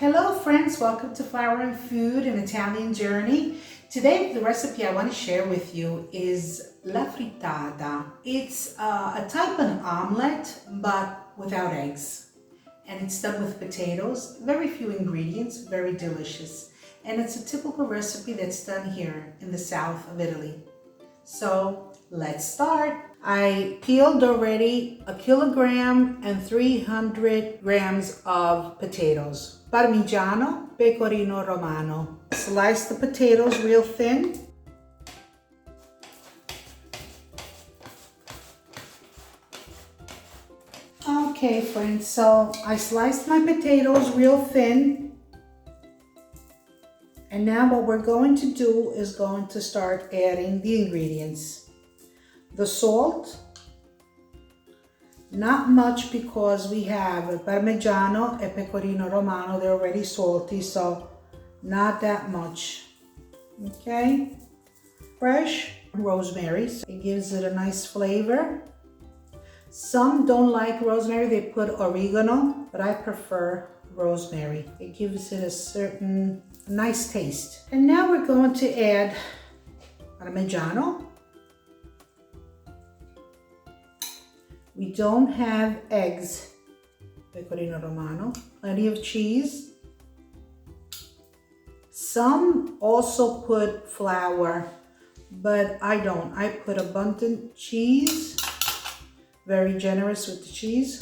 Hello friends, welcome to Flour and Food, an Italian journey. Today the recipe I want to share with you is la frittata. It's a type of omelet but without eggs. And it's done with potatoes, very few ingredients, very delicious. And it's a typical recipe that's done here in the south of Italy. So let's start. I peeled already 1 kilogram and 300 grams of potatoes. Parmigiano, Pecorino Romano. Slice the potatoes real thin. Okay friends, so I sliced my potatoes real thin. And now what we're going to do is going to start adding the ingredients. The salt, not much because we have Parmigiano and Pecorino Romano, they're already salty, so not that much. Okay, fresh rosemary, so it gives it a nice flavor. Some don't like rosemary, they put oregano, but I prefer rosemary. It gives it a certain nice taste. And now we're going to add Parmigiano. We don't have eggs, Pecorino Romano, plenty of cheese. Some also put flour, but I don't. I put abundant cheese, very generous with the cheese.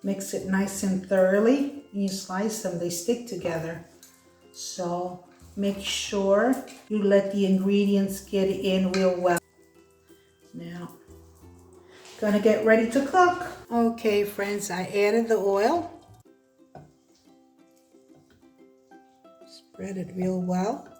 Mix it nice and thoroughly. You slice them, they stick together. So make sure you let the ingredients get in real well. Now, gonna get ready to cook. Okay friends, I added the oil. Spread it real well.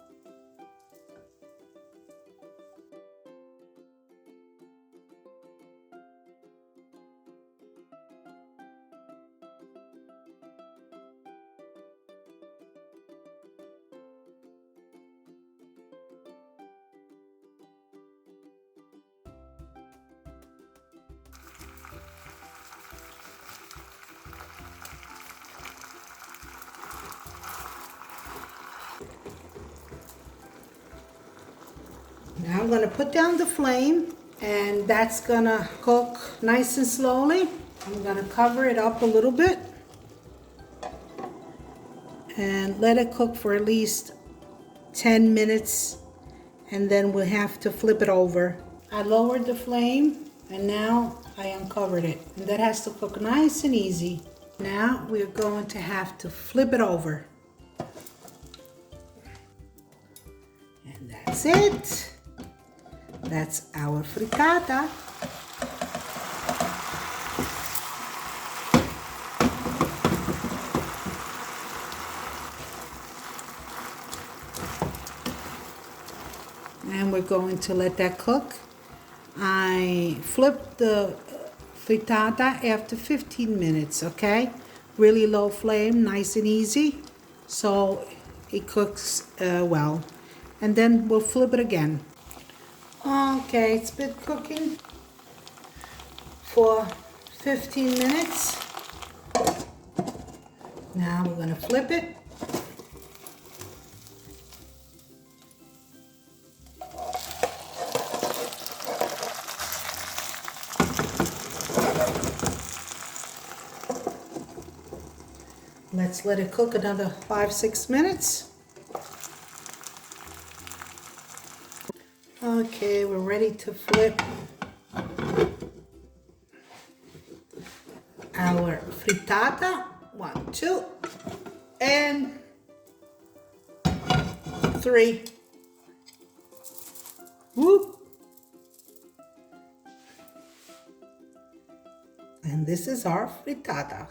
Now I'm gonna put down the flame and that's gonna cook nice and slowly. I'm gonna cover it up a little bit and let it cook for at least 10 minutes and then we'll have to flip it over. I lowered the flame and now I uncovered it. And that has to cook nice and easy. Now we're going to have to flip it over. And that's it. That's our frittata. And we're going to let that cook. I flipped the frittata after 15 minutes, okay? Really low flame, nice and easy. So it cooks well. And then we'll flip it again. Okay, it's been cooking for 15 minutes. Now we're gonna flip it. Let's let it cook another 5-6 minutes. Okay, we're ready to flip our frittata. 1, 2, and 3. Whoop. And this is our frittata.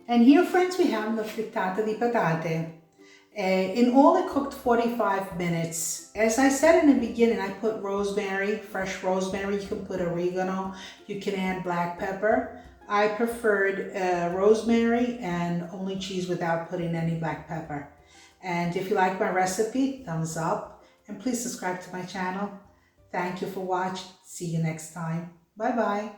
And here, friends, we have the frittata di patate. In all, it cooked 45 minutes. As I said in the beginning, I put rosemary, fresh rosemary. You can put oregano. You can add black pepper. I preferred rosemary and only cheese without putting any black pepper. And if you like my recipe, thumbs up, and please subscribe to my channel. Thank you for watching. See you next time. Bye bye.